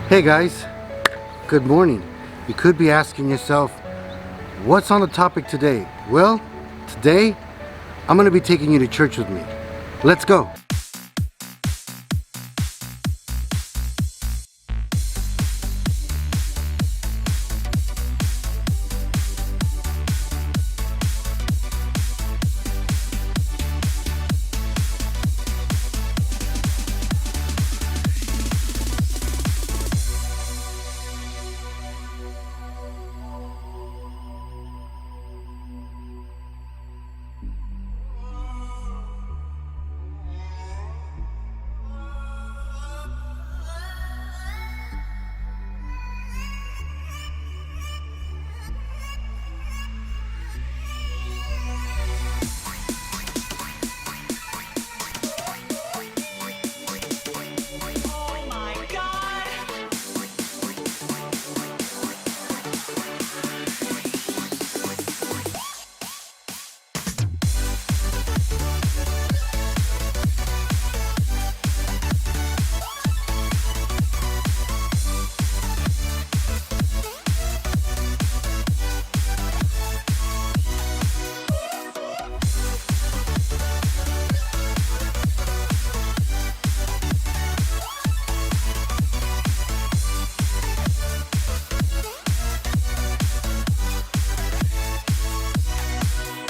Hey guys, good morning. You could be asking yourself, what's on the topic today? Well, today I'm going to be taking you to church with me. Let's go. Oh my God!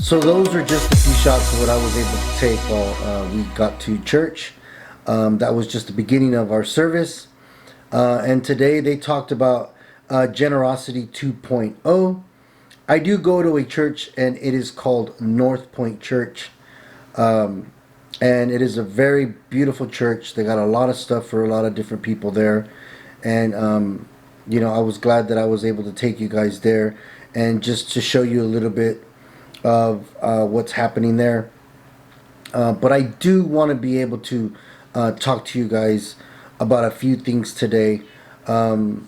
So those are just a few shots of what I was able to take while we got to church. That was just the beginning of our service. And today they talked about Generosity 2.0. I do go to a church and it is called North Point Church. And it is a very beautiful church. They got a lot of stuff for a lot of different people there. And, I was glad that I was able to take you guys there and just to show you a little bit of what's happening there. But I do want to be able to talk to you guys about a few things today. And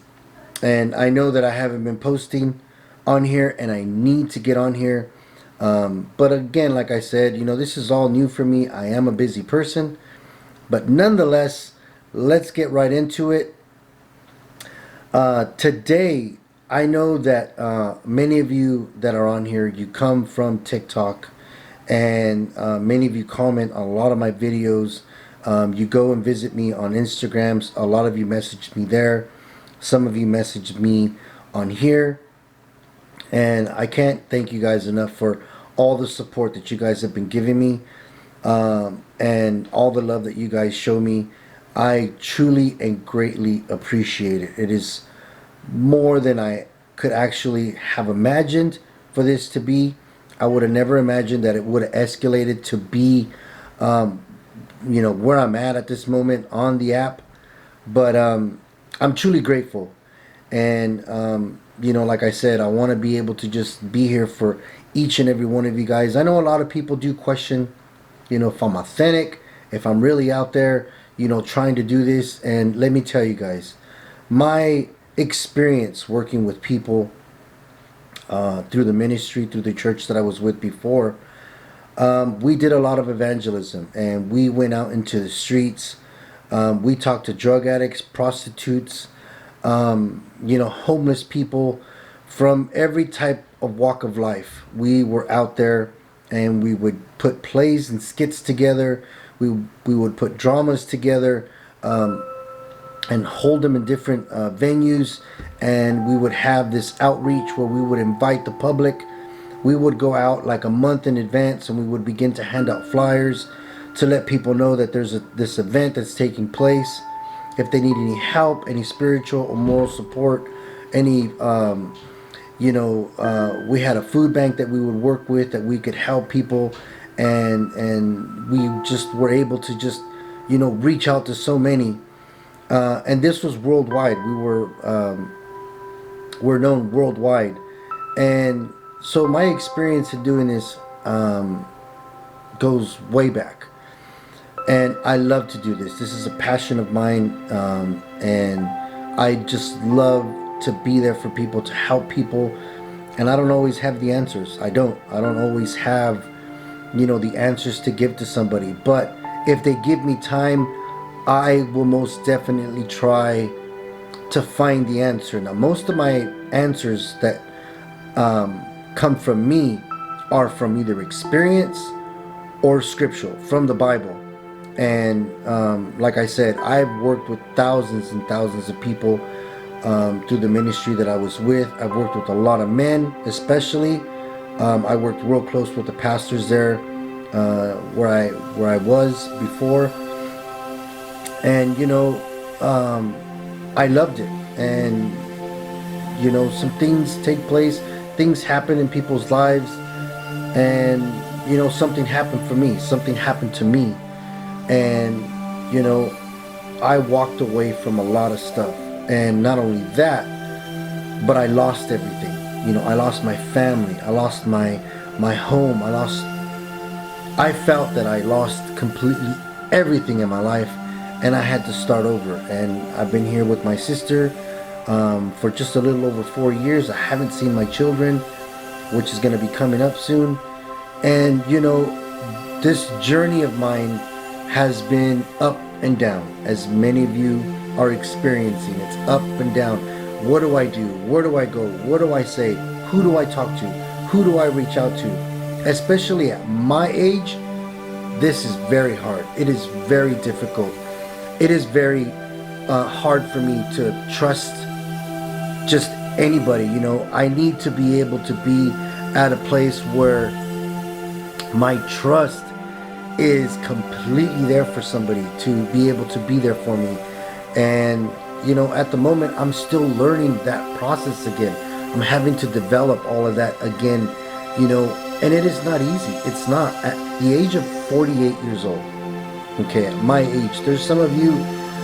I know that I haven't been posting on here, and I need to get on here. But again, like I said, this is all new for me. I am a busy person. But nonetheless, let's get right into it. Today, I know that many of you that are on here, you come from TikTok, and many of you comment on a lot of my videos. You go and visit me on Instagrams. A lot of you message me there. Some of you messaged me on here. And I can't thank you guys enough for all the support that you guys have been giving me, and all the love that you guys show me. I truly and greatly appreciate it. It is more than I could actually have imagined for this to be. I would have never imagined that it would have escalated to be, where I'm at this moment on the app. But I'm truly grateful. And, like I said, I want to be able to just be here for each and every one of you guys. I know a lot of people do question, if I'm authentic, if I'm really out there, trying to do this. And let me tell you guys, my experience working with people through the ministry, through the church that I was with before, we did a lot of evangelism, and we went out into the streets. We talked to drug addicts, prostitutes, homeless people from every type of walk of life. We were out there, and we would put plays and skits together. We would put dramas together, and hold them in different venues, and we would have this outreach where we would invite the public. We would go out like a month in advance, and we would begin to hand out flyers to let people know that there's this event that's taking place. If they need any help, any spiritual or moral support, any we had a food bank that we would work with, that we could help people, and we just were able to just reach out to so many. And this was worldwide. We're known worldwide. And so my experience in doing this goes way back. And I love to do this. This is a passion of mine. And I just love to be there for people, to help people. And I don't always have the answers. I don't always have, the answers to give to somebody. But if they give me time, I will most definitely try to find the answer. Now, most of my answers that come from me are from either experience or scriptural, from the Bible. And like I said, I've worked with thousands and thousands of people through the ministry that I was with. I've worked with a lot of men, especially. I worked real close with the pastors there where I was before, and I loved it. And some things take place, things happen in people's lives, and something happened for me. Something happened to me, and I walked away from a lot of stuff. And not only that, but I lost everything. I lost my family. I lost my home. I felt that I lost completely everything in my life, and I had to start over. And I've been here with my sister for just a little over 4 years. I haven't seen my children, which is going to be coming up soon. And this journey of mine has been up and down, as many of you are experiencing. It's up and down. What do I do? Where do I go? What do I say? Who do I talk to? Who do I reach out to? Especially at my age, this is very hard. It is very difficult. It is very hard for me to trust just anybody. I need to be able to be at a place where my trust is completely there for somebody, to be able to be there for me. And at the moment, I'm still learning that process again. I'm having to develop all of that again, and it is not easy. It's not. At the age of 48 years old, okay, at my age, there's some of you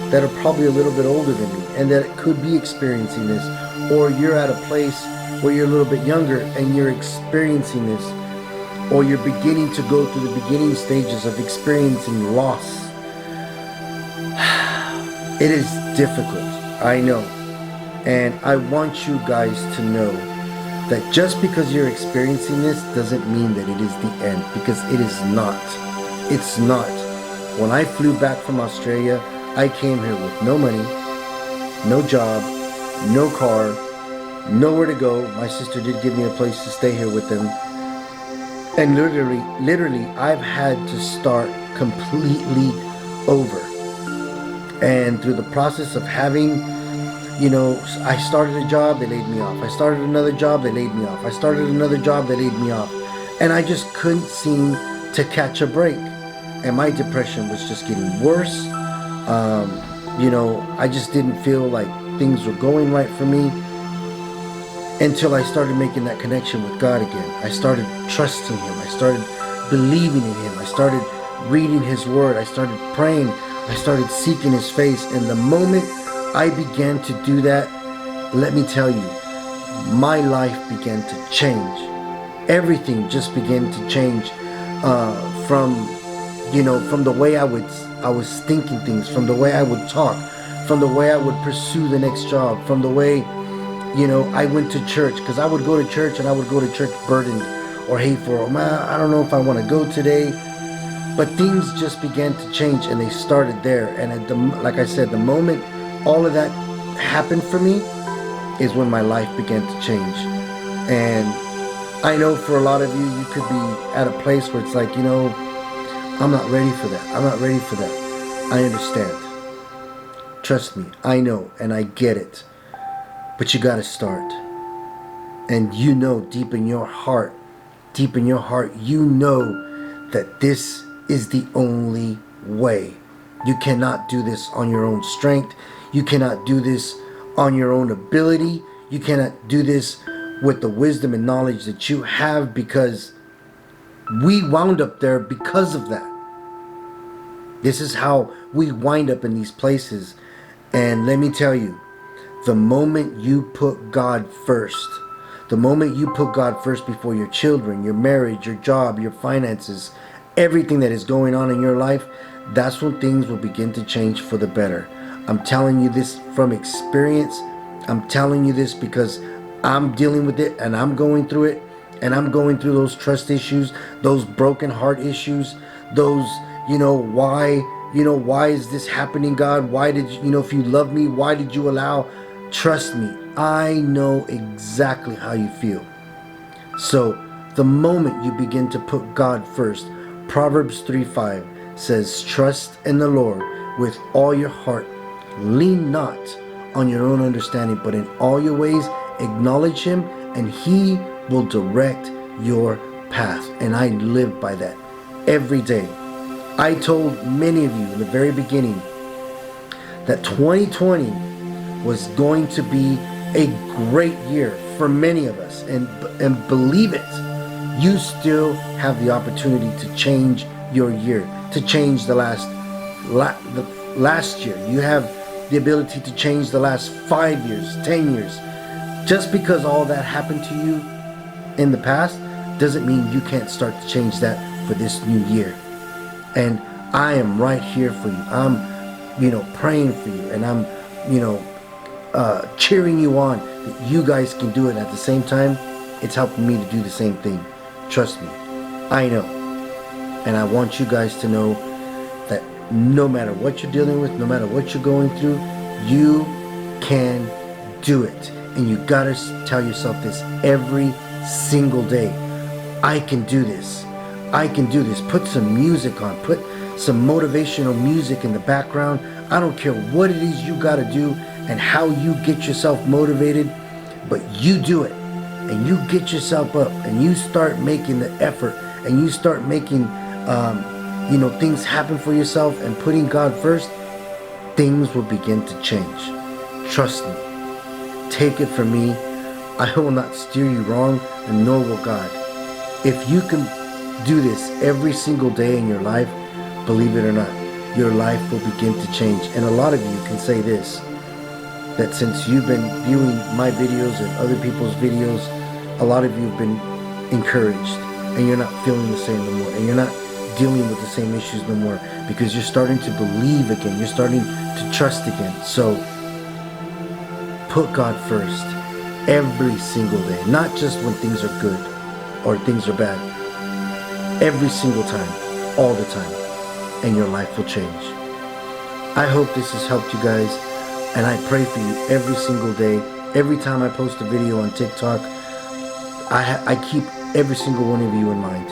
that are probably a little bit older than me and that could be experiencing this, or you're at a place where you're a little bit younger and you're experiencing this, or you're beginning to go through the beginning stages of experiencing loss. It is difficult, I know. And I want you guys to know that just because you're experiencing this doesn't mean that it is the end, because it is not. It's not. When I flew back from Australia, I came here with no money, no job, no car, nowhere to go. My sister did give me a place to stay here with them. And literally, I've had to start completely over. And through the process of having, I started a job, they laid me off. I started another job, they laid me off. I started another job, they laid me off. And I just couldn't seem to catch a break. And my depression was just getting worse. I just didn't feel like things were going right for me until I started making that connection with God again. I started trusting Him. I started believing in Him. I started reading His Word. I started praying. I started seeking His face. And the moment I began to do that, let me tell you, my life began to change. Everything just began to change from the way I was thinking things, from the way I would talk, from the way I would pursue the next job, from the way, I went to church, because I would go to church and I would go to church burdened or hateful. Or, man, I don't know if I want to go today. But things just began to change, and they started there. And like I said, the moment all of that happened for me is when my life began to change. And I know for a lot of you, you could be at a place where it's like, I'm not ready for that. I'm not ready for that. I understand. Trust me, I know, and I get it. But you gotta start. And deep in your heart, you know that this is the only way. You cannot do this on your own strength. You cannot do this on your own ability. You cannot do this with the wisdom and knowledge that you have, because we wound up there because of that. This is how we wind up in these places. And let me tell you, the moment you put God first, the moment you put God first before your children, your marriage, your job, your finances, everything that is going on in your life, that's when things will begin to change for the better. I'm telling you this from experience. I'm telling you this because I'm dealing with it, and I'm going through it, and I'm going through those trust issues, those broken heart issues, those, why is this happening, God? Why did if you love me, why did you allow Trust me, I know exactly how you feel. So, the moment you begin to put God first, Proverbs 3:5 says, "Trust in the Lord with all your heart. Lean not on your own understanding, but in all your ways acknowledge Him, and He will direct your path." And I live by that every day. I told many of you in the very beginning that 2020 was going to be a great year for many of us, and believe it, you still have the opportunity to change your year, to change the last year. You have the ability to change the last 5 years, 10 years. Just because all that happened to you in the past doesn't mean you can't start to change that for this new year. And I am right here for you. I'm, praying for you, and I'm, cheering you on that you guys can do it. At the same time, it's helping me to do the same thing. Trust me, I know. And I want you guys to know that no matter what you're dealing with, no matter what you're going through, you can do it. And you gotta tell yourself this every single day. I can do this. I can do this. Put some music on. Put some motivational music in the background. I don't care what it is you gotta do and how you get yourself motivated, but you do it. And you get yourself up and you start making the effort, and you start making things happen for yourself and putting God first. Things will begin to change. Trust me. Take it from me. I will not steer you wrong, and nor will God. If you can do this every single day in your life, believe it or not, your life will begin to change. And a lot of you can say this, that since you've been viewing my videos and other people's videos, a lot of you have been encouraged, and you're not feeling the same no more, and you're not dealing with the same issues no more, because you're starting to believe again, you're starting to trust again. So put God first every single day, not just when things are good or things are bad. Every single time, all the time, and your life will change. I hope this has helped you guys, and I pray for you every single day. Every time I post a video on TikTok, I keep every single one of you in mind.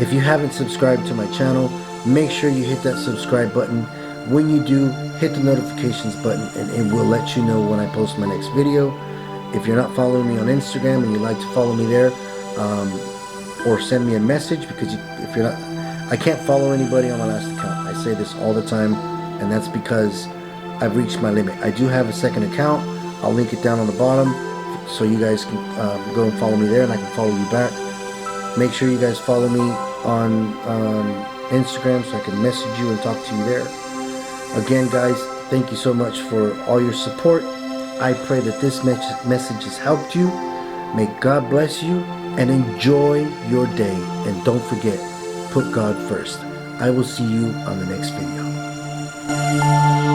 If you haven't subscribed to my channel, make sure you hit that subscribe button. When you do, hit the notifications button, and it will let you know when I post my next video. If you're not following me on Instagram and you'd like to follow me there, or send me a message, because if you're not, I can't follow anybody on my last account. I say this all the time, and that's because I've reached my limit. I do have a second account. I'll link it down on the bottom, so you guys can go and follow me there, and I can follow you back. Make sure you guys follow me on Instagram so I can message you and talk to you there. Again, guys, thank you so much for all your support. I pray that this message has helped you. May God bless you, and enjoy your day. And don't forget, put God first. I will see you on the next video.